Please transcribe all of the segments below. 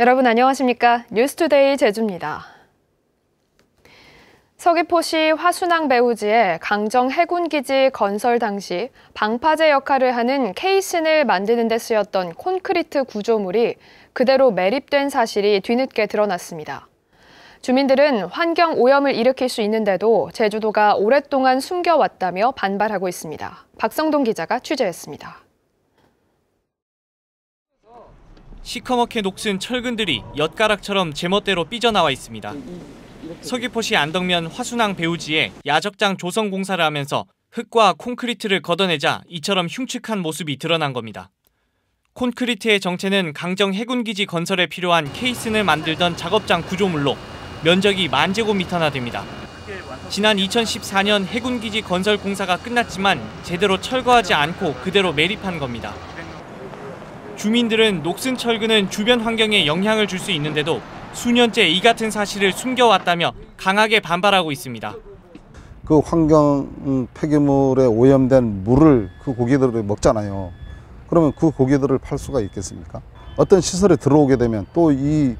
여러분 안녕하십니까? 뉴스투데이 제주입니다. 서귀포시 화순항 배후지에 강정 해군기지 건설 당시 방파제 역할을 하는 케이슨을 만드는 데 쓰였던 콘크리트 구조물이 그대로 매립된 사실이 뒤늦게 드러났습니다. 주민들은 환경 오염을 일으킬 수 있는데도 제주도가 오랫동안 숨겨왔다며 반발하고 있습니다. 박성동 기자가 취재했습니다. 시커멓게 녹슨 철근들이 엿가락처럼 제멋대로 삐져나와 있습니다. 서귀포시 안덕면 화순항 배후지에 야적장 조성 공사를 하면서 흙과 콘크리트를 걷어내자 이처럼 흉측한 모습이 드러난 겁니다. 콘크리트의 정체는 강정 해군기지 건설에 필요한 케이슨을 만들던 작업장 구조물로 면적이 10,000제곱미터나 됩니다. 지난 2014년 해군기지 건설 공사가 끝났지만 제대로 철거하지 않고 그대로 매립한 겁니다. 주민들은 녹슨 철근은 주변 환경에 영향을 줄 수 있는데도 수년째 이 같은 사실을 숨겨왔다며 강하게 반발하고 있습니다. 그 환경 폐기물에 오염된 물을 그 고기들을 먹잖아요. 그러면 그 고기들을 팔 수가 있겠습니까? 어떤 시설에 들어오게 되면 또 이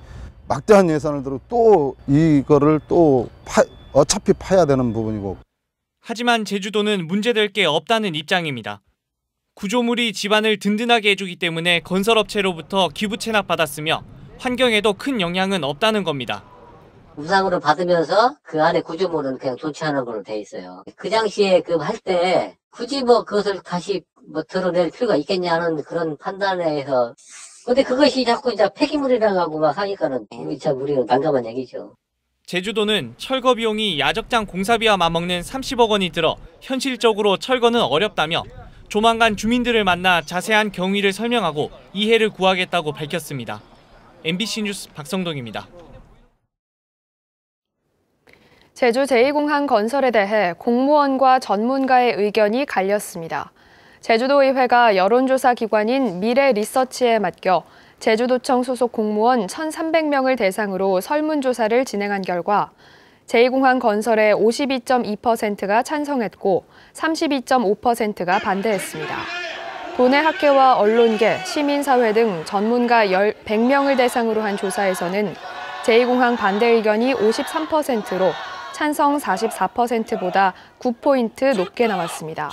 막대한 예산을 들어 또 이거를 또 어차피 파야 되는 부분이고. 하지만 제주도는 문제될 게 없다는 입장입니다. 구조물이 집안을 든든하게 해주기 때문에 건설업체로부터 기부 체납받았으며 환경에도 큰 영향은 없다는 겁니다. 무상으로 받으면서 그 안에 구조물은 그냥 존치하는 걸로 돼 있어요. 그 당시에 그 할 때 굳이 그것을 다시 드러낼 필요가 있겠냐는 그런 판단에서 근데 그것이 자꾸 이제 폐기물이라고 하고 막 하니까는 참 우리는 난감한 얘기죠. 제주도는 철거 비용이 야적장 공사비와 맞먹는 30억 원이 들어 현실적으로 철거는 어렵다며 조만간 주민들을 만나 자세한 경위를 설명하고 이해를 구하겠다고 밝혔습니다. MBC 뉴스 박성동입니다. 제주 제2공항 건설에 대해 공무원과 전문가의 의견이 갈렸습니다. 제주도의회가 여론조사 기관인 미래리서치에 맡겨 제주도청 소속 공무원 1,300명을 대상으로 설문조사를 진행한 결과 제2공항 건설에 52.2%가 찬성했고 32.5%가 반대했습니다. 도내 학계와 언론계, 시민사회 등 전문가 100명을 대상으로 한 조사에서는 제2공항 반대 의견이 53%로 찬성 44%보다 9포인트 높게 나왔습니다.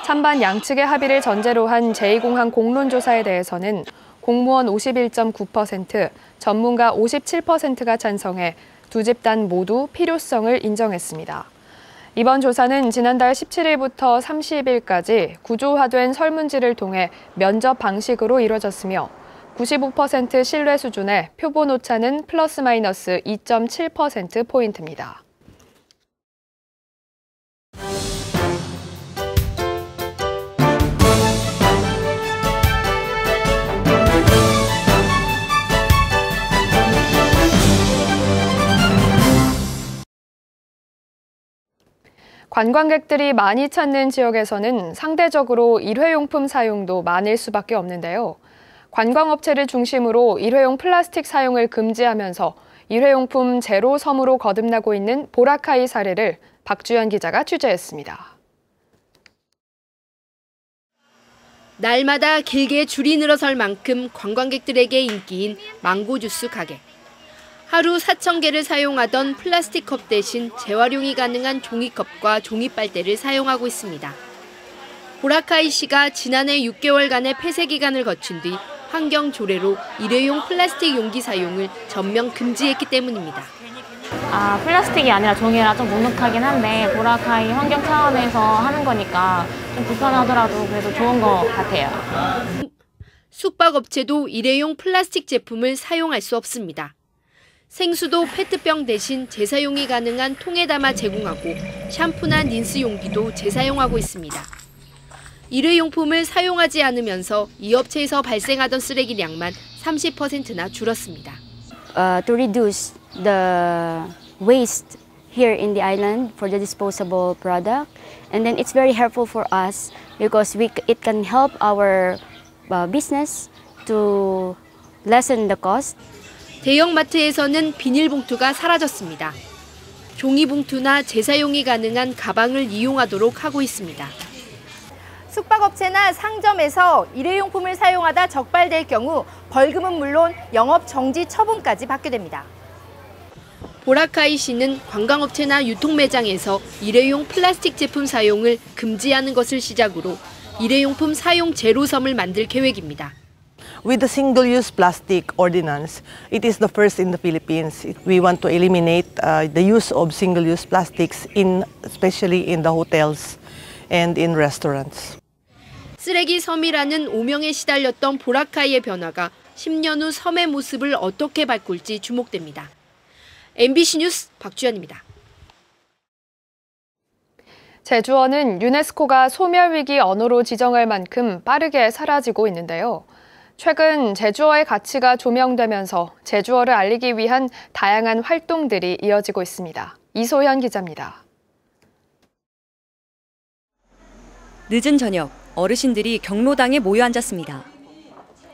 찬반 양측의 합의를 전제로 한 제2공항 공론조사에 대해서는 공무원 51.9%, 전문가 57%가 찬성해 두 집단 모두 필요성을 인정했습니다. 이번 조사는 지난달 17일부터 30일까지 구조화된 설문지를 통해 면접 방식으로 이뤄졌으며 95% 신뢰 수준의 표본 오차는 플러스 마이너스 2.7%포인트입니다. 관광객들이 많이 찾는 지역에서는 상대적으로 일회용품 사용도 많을 수밖에 없는데요. 관광업체를 중심으로 일회용 플라스틱 사용을 금지하면서 일회용품 제로 섬으로 거듭나고 있는 보라카이 사례를 박주연 기자가 취재했습니다. 날마다 길게 줄이 늘어설 만큼 관광객들에게 인기인 망고 주스 가게. 하루 4,000개를 사용하던 플라스틱 컵 대신 재활용이 가능한 종이컵과 종이빨대를 사용하고 있습니다. 보라카이 씨가 지난해 6개월간의 폐쇄 기간을 거친 뒤 환경 조례로 일회용 플라스틱 용기 사용을 전면 금지했기 때문입니다. 플라스틱이 아니라 종이라 좀 눅눅하긴 한데 보라카이 환경 차원에서 하는 거니까 좀 불편하더라도 그래도 좋은 것 같아요. 숙박업체도 일회용 플라스틱 제품을 사용할 수 없습니다. 생수도 페트병 대신 재사용이 가능한 통에 담아 제공하고 샴푸나 린스 용기도 재사용하고 있습니다. 일회용품을 사용하지 않으면서 이 업체에서 발생하던 쓰레기량만 30%나 줄었습니다. To reduce the waste here in the island for the disposable product, and then it's very helpful for us because it can help our business to lessen the cost. 대형마트에서는 비닐봉투가 사라졌습니다. 종이봉투나 재사용이 가능한 가방을 이용하도록 하고 있습니다. 숙박업체나 상점에서 일회용품을 사용하다 적발될 경우 벌금은 물론 영업 정지 처분까지 받게 됩니다. 보라카이 시는 관광업체나 유통매장에서 일회용 플라스틱 제품 사용을 금지하는 것을 시작으로 일회용품 사용 제로섬을 만들 계획입니다. With the single-use plastic ordinance, it is the first in the Philippines. We want to eliminate the use of single-use plastics, especially in the hotels and in restaurants. 쓰레기 섬이라는 오명에 시달렸던 보라카이의 변화가 10년 후 섬의 모습을 어떻게 바꿀지 주목됩니다. MBC 뉴스 박주연입니다. 제주어는 유네스코가 소멸위기 언어로 지정할 만큼 빠르게 사라지고 있는데요. 최근 제주어의 가치가 조명되면서 제주어를 알리기 위한 다양한 활동들이 이어지고 있습니다. 이소현 기자입니다. 늦은 저녁, 어르신들이 경로당에 모여 앉았습니다.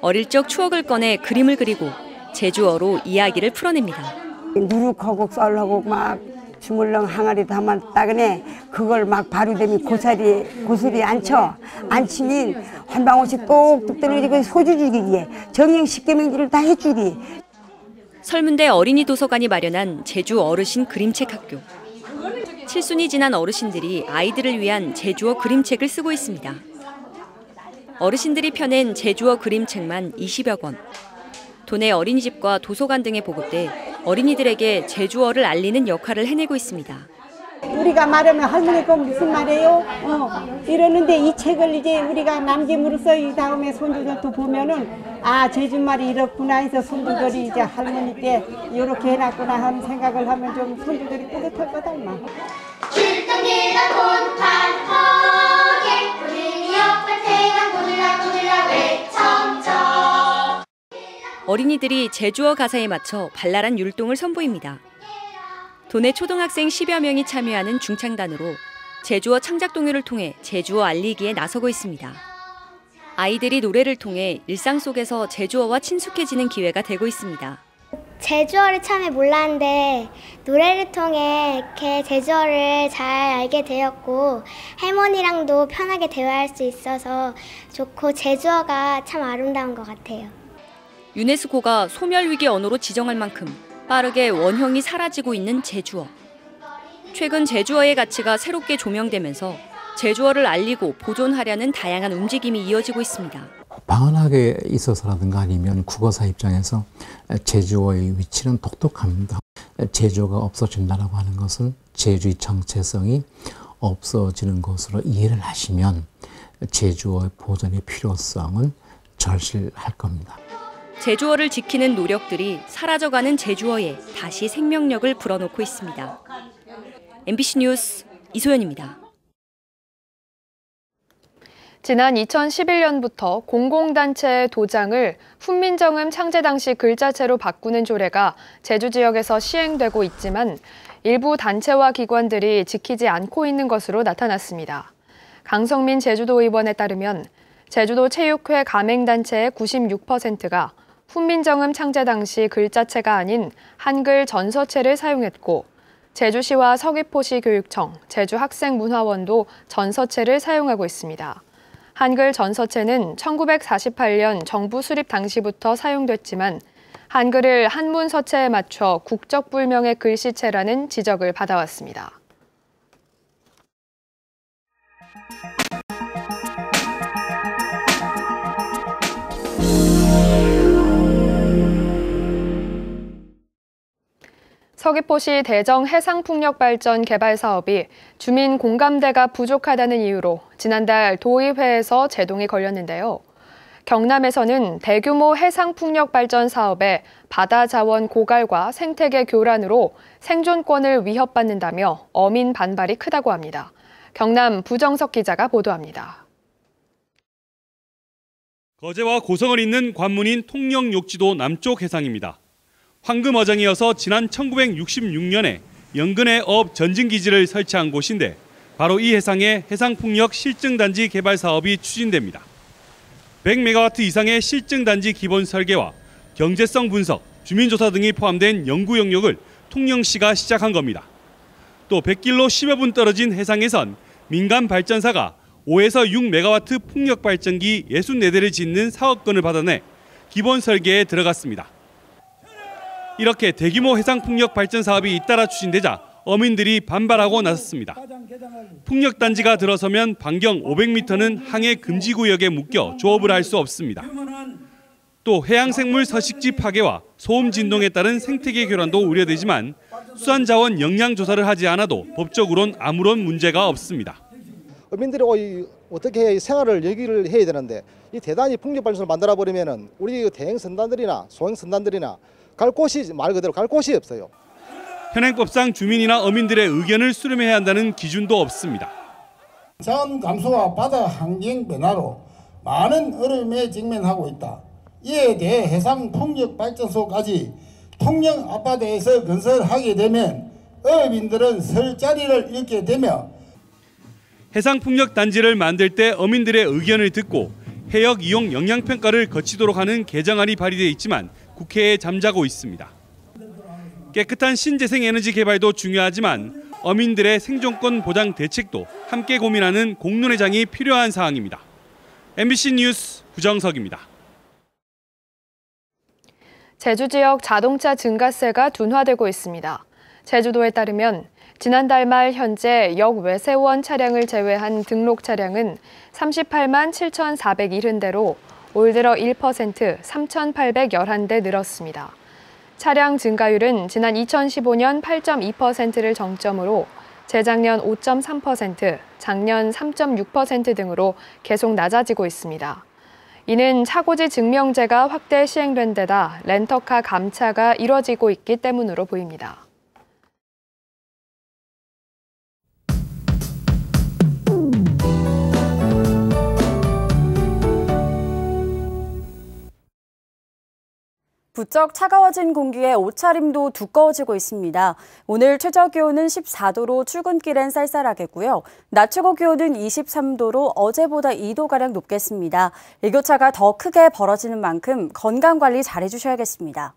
어릴 적 추억을 꺼내 그림을 그리고 제주어로 이야기를 풀어냅니다. 누룩하고 썰하고 막 주물렁 항아리 담았다그네 그걸 막 바로되면 고소리 안 치면 한 방울씩 똑똑 떨어지고 소주 죽이기에 정형 십계명지를 다 해주기. 설문대 어린이 도서관이 마련한 제주 어르신 그림책 학교. 칠순이 지난 어르신들이 아이들을 위한 제주어 그림책을 쓰고 있습니다. 어르신들이 펴낸 제주어 그림책만 20여 권. 도내 어린이집과 도서관 등에 보급돼 어린이들에게 제주어를 알리는 역할을 해내고 있습니다. 우리가 말하면 할머니가 무슨 말이에요? 이러는데 이 책을 이제 우리가 남김으로써 이 다음에 손주들도 보면은 아 제주말이 이렇구나 해서 손주들이 이제 할머니 때 이렇게 해놨구나 하는 생각을 하면 좀 손주들이 뿌듯할 거다 막. 출동이라 곤판하게 우리 옆밭에가 굴라굴라 외청청. 어린이들이 제주어 가사에 맞춰 발랄한 율동을 선보입니다. 도내 초등학생 10여 명이 참여하는 중창단으로 제주어 창작 동요를 통해 제주어 알리기에 나서고 있습니다. 아이들이 노래를 통해 일상 속에서 제주어와 친숙해지는 기회가 되고 있습니다. 제주어를 처음에 몰랐는데 노래를 통해 이렇게 제주어를 잘 알게 되었고 할머니랑도 편하게 대화할 수 있어서 좋고 제주어가 참 아름다운 것 같아요. 유네스코가 소멸위기 언어로 지정할 만큼 빠르게 원형이 사라지고 있는 제주어. 최근 제주어의 가치가 새롭게 조명되면서 제주어를 알리고 보존하려는 다양한 움직임이 이어지고 있습니다. 방언학에 있어서라든가 아니면 국어사 입장에서 제주어의 위치는 독특합니다. 제주어가 없어진다고 하는 것은 제주의 정체성이 없어지는 것으로 이해를 하시면 제주어의 보존의 필요성은 절실할 겁니다. 제주어를 지키는 노력들이 사라져가는 제주어에 다시 생명력을 불어넣고 있습니다. MBC 뉴스 이소연입니다. 지난 2011년부터 공공단체의 도장을 훈민정음 창제 당시 글자체로 바꾸는 조례가 제주 지역에서 시행되고 있지만 일부 단체와 기관들이 지키지 않고 있는 것으로 나타났습니다. 강성민 제주도 의원에 따르면 제주도 체육회 가맹단체의 96%가 훈민정음 창제 당시 글자체가 아닌 한글 전서체를 사용했고 제주시와 서귀포시 교육청, 제주학생문화원도 전서체를 사용하고 있습니다. 한글 전서체는 1948년 정부 수립 당시부터 사용됐지만 한글을 한문 서체에 맞춰 국적불명의 글씨체라는 지적을 받아왔습니다. 서귀포시 대정 해상풍력발전 개발 사업이 주민 공감대가 부족하다는 이유로 지난달 도의회에서 제동이 걸렸는데요. 경남에서는 대규모 해상풍력발전 사업에 바다 자원 고갈과 생태계 교란으로 생존권을 위협받는다며 어민 반발이 크다고 합니다. 경남 부정석 기자가 보도합니다. 거제와 고성을 잇는 관문인 통영욕지도 남쪽 해상입니다. 황금어장이어서 지난 1966년에 연근해 어업 전진기지를 설치한 곳인데 바로 이 해상에 해상풍력 실증단지 개발 사업이 추진됩니다. 100메가와트 이상의 실증단지 기본 설계와 경제성 분석, 주민조사 등이 포함된 연구 영역을 통영시가 시작한 겁니다. 또 100길로 10여 분 떨어진 해상에선 민간 발전사가 5에서 6메가와트 풍력 발전기 64대를 짓는 사업권을 받아내 기본 설계에 들어갔습니다. 이렇게 대규모 해상풍력 발전 사업이 잇따라 추진되자 어민들이 반발하고 나섰습니다. 풍력단지가 들어서면 반경 500m는 항해 금지구역에 묶여 조업을 할 수 없습니다. 또 해양생물 서식지 파괴와 소음 진동에 따른 생태계 교란도 우려되지만 수산자원 영양조사를 하지 않아도 법적으론 아무런 문제가 없습니다. 어민들이 어떻게 생활을 여기를 해야 되는데 이 대단히 풍력발전을 만들어버리면 우리 대행선단들이나 소행선단들이나 갈 곳이 말 그대로 갈 곳이 없어요. 현행법상 주민이나 어민들의 의견을 수렴해야 한다는 기준도 없습니다. 자원 감소와 바다 환경 변화로 많은 어려움에 직면하고 있다. 이에 대해 해상풍력발전소까지 통영 앞바다에서 건설하게 되면 어민들은 설 자리를 잃게 되며 해상풍력단지를 만들 때 어민들의 의견을 듣고 해역 이용 영향평가를 거치도록 하는 개정안이 발의돼 있지만 국회에 잠자고 있습니다. 깨끗한 신재생 에너지 개발도 중요하지만 어민들의 생존권 보장 대책도 함께 고민하는 공론회장이 필요한 사항입니다. MBC 뉴스 구정석입니다. 제주 지역 자동차 증가세가 둔화되고 있습니다. 제주도에 따르면 지난달 말 현재 역외세원 차량을 제외한 등록 차량은 38만 7,470대로 올 들어 1% 3,811대 늘었습니다. 차량 증가율은 지난 2015년 8.2%를 정점으로 재작년 5.3%, 작년 3.6% 등으로 계속 낮아지고 있습니다. 이는 차고지 증명제가 확대 시행된 데다 렌터카 감차가 이뤄지고 있기 때문으로 보입니다. 부쩍 차가워진 공기에 옷차림도 두꺼워지고 있습니다. 오늘 최저 기온은 14도로 출근길엔 쌀쌀하겠고요. 낮 최고 기온은 23도로 어제보다 2도가량 높겠습니다. 일교차가 더 크게 벌어지는 만큼 건강관리 잘해주셔야겠습니다.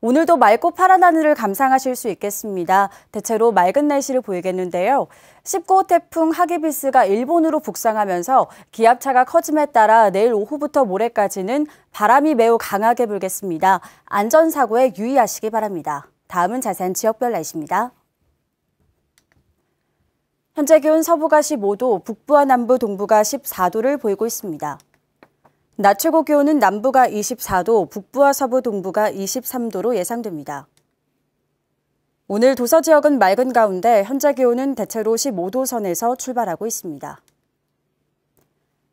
오늘도 맑고 파란 하늘을 감상하실 수 있겠습니다. 대체로 맑은 날씨를 보이겠는데요. 19호 태풍 하기비스가 일본으로 북상하면서 기압차가 커짐에 따라 내일 오후부터 모레까지는 바람이 매우 강하게 불겠습니다. 안전사고에 유의하시기 바랍니다. 다음은 자세한 지역별 날씨입니다. 현재 기온 서부가 15도, 북부와 남부, 동부가 14도를 보이고 있습니다. 낮 최고 기온은 남부가 24도, 북부와 서부, 동부가 23도로 예상됩니다. 오늘 도서 지역은 맑은 가운데 현재 기온은 대체로 15도 선에서 출발하고 있습니다.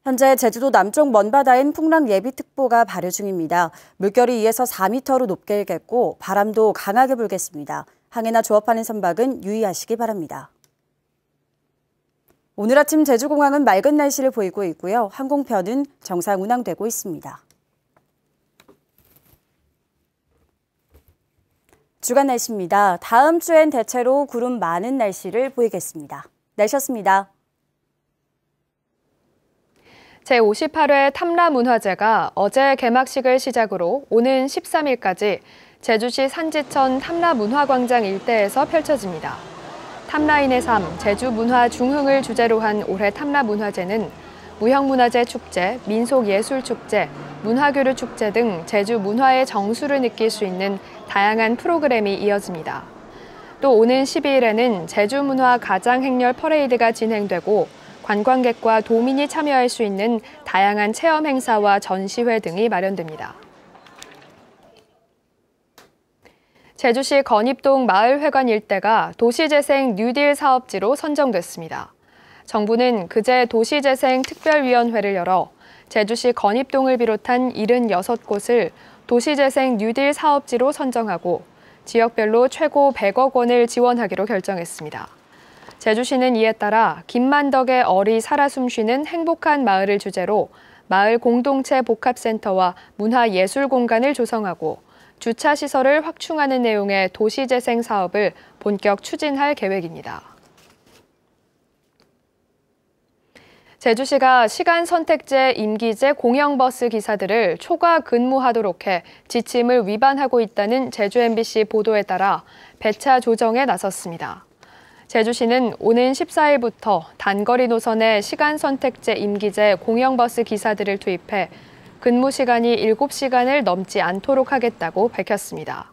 현재 제주도 남쪽 먼바다엔 풍랑 예비특보가 발효 중입니다. 물결이 2에서 4m로 높게 일겠고 바람도 강하게 불겠습니다. 항해나 조업하는 선박은 유의하시기 바랍니다. 오늘 아침 제주공항은 맑은 날씨를 보이고 있고요. 항공편은 정상 운항되고 있습니다. 주간 날씨입니다. 다음 주엔 대체로 구름 많은 날씨를 보이겠습니다. 날씨였습니다. 제58회 탐라문화제가 어제 개막식을 시작으로 오는 13일까지 제주시 산지천 탐라문화광장 일대에서 펼쳐집니다. 탐라인의 삶, 제주 문화 중흥을 주제로 한 올해 탐라문화제는 무형문화재 축제, 민속예술축제, 문화교류 축제 등 제주 문화의 정수를 느낄 수 있는 다양한 프로그램이 이어집니다. 또 오는 12일에는 제주문화 가장행렬 퍼레이드가 진행되고 관광객과 도민이 참여할 수 있는 다양한 체험 행사와 전시회 등이 마련됩니다. 제주시 건입동 마을회관 일대가 도시재생 뉴딜 사업지로 선정됐습니다. 정부는 그제 도시재생 특별위원회를 열어 제주시 건입동을 비롯한 76곳을 도시재생 뉴딜 사업지로 선정하고 지역별로 최고 100억 원을 지원하기로 결정했습니다. 제주시는 이에 따라 김만덕의 어리 살아 숨쉬는 행복한 마을을 주제로 마을 공동체 복합센터와 문화예술 공간을 조성하고 주차시설을 확충하는 내용의 도시재생 사업을 본격 추진할 계획입니다. 제주시가 시간선택제 임기제 공영버스 기사들을 초과 근무하도록 해 지침을 위반하고 있다는 제주 MBC 보도에 따라 배차 조정에 나섰습니다. 제주시는 오는 14일부터 단거리 노선의 시간 선택제 임기제 공영버스 기사들을 투입해 근무 시간이 7시간을 넘지 않도록 하겠다고 밝혔습니다.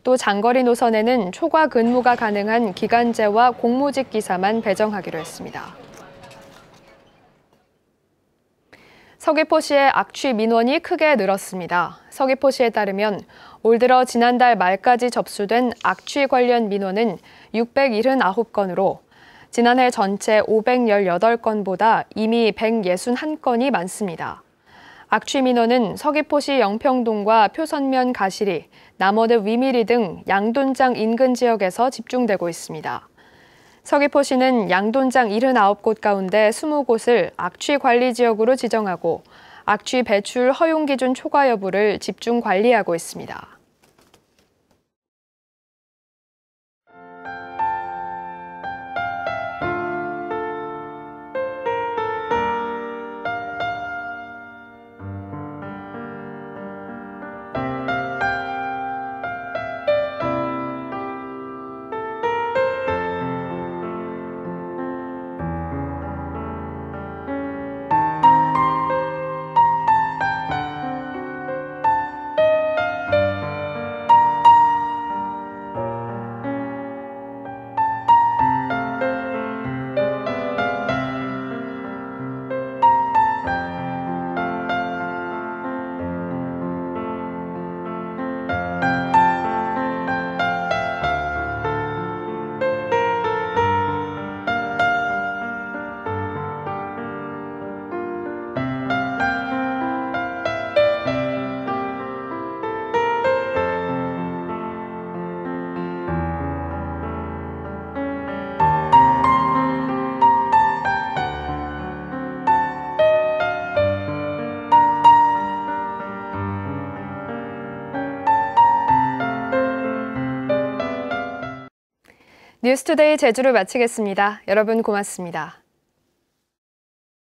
또 장거리 노선에는 초과 근무가 가능한 기간제와 공무직 기사만 배정하기로 했습니다. 서귀포시의 악취 민원이 크게 늘었습니다. 서귀포시에 따르면 올 들어 지난달 말까지 접수된 악취 관련 민원은 679건으로 지난해 전체 518건보다 이미 161건이 많습니다. 악취 민원은 서귀포시 영평동과 표선면 가시리, 남원읍 위미리 등 양돈장 인근 지역에서 집중되고 있습니다. 서귀포시는 양돈장 79곳 가운데 20곳을 악취 관리 지역으로 지정하고 악취 배출 허용 기준 초과 여부를 집중 관리하고 있습니다. 뉴스투데이 제주를 마치겠습니다. 여러분 고맙습니다.